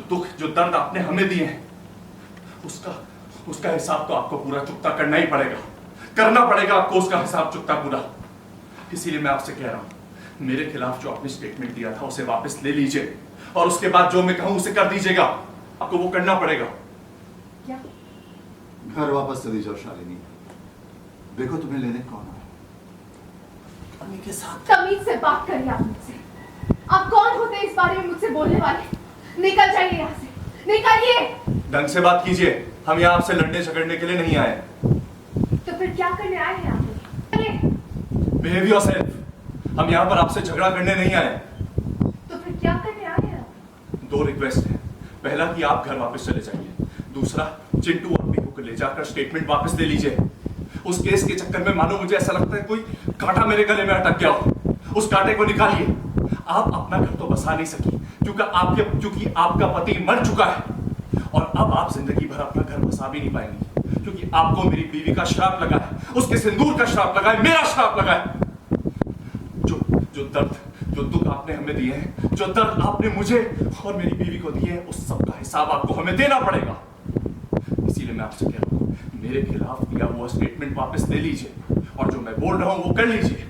दुख, जो दर्द आपने हमें दिए हैं, उसका हिसाब तो आपको पूरा चुकता करना ही पड़ेगा, करना पड़ेगा आपको उसका हिसाब चुकता पूरा। इसीलिए मैं आपसे कह रहा हूं, मेरे खिलाफ जो आपने स्टेटमेंट दिया था उसे वापस ले लीजिए, और उसके बाद जो मैं कहूं उसे कर दीजिएगा। आपको वो करना पड़ेगा। क्या? घर वापस चली जाओ शालिनी, देखो तुम्हें लेने कौन आया। अम्मी के साथ तमीज से बात करिए आप मुझसे। आप कौन होते हैं इस बारे में मुझसे बोलने वाले? निकल जाइए यहाँ से, निकलिए। ढंग से बात कीजिए, हम यहाँ आपसे लड़ने झगड़ने के लिए नहीं आए। तो फिर क्या करने आए हैं आप? Behave yourself. हम यहाँ पर आपसे झगड़ा करने नहीं आए। तो फिर क्या करने आए हैं? दो रिक्वेस्ट है। पहला कि आप घर वापस चले जाइए, दूसरा चिंटू और पीकू को ले जाकर स्टेटमेंट वापस ले लीजिए। उस केस के चक्कर में मानो मुझे ऐसा लगता है कोई कांटा मेरे गले में अटक गया हो, उस कांटे को निकालिए। आप अपना घर तो बसा नहीं सकी क्योंकि आपका पति मर चुका है, और अब आप जिंदगी भर अपना घर बसा भी नहीं पाएंगी क्योंकि आपको मेरी बीवी का श्राप लगा है, उसके सिंदूर का श्राप लगा है, मेरा श्राप लगा है। जो दर्द, जो दुख आपने हमें दिए हैं, जो दर्द आपने मुझे और मेरी बीवी को दिए हैं, उस सब का हिसाब आपको हमें देना पड़ेगा। इसीलिए मैं आपसे कह रहा हूं, मेरे खिलाफ दिया हुआ स्टेटमेंट वापस ले लीजिए, और जो मैं बोल रहा हूं वो कर लीजिए।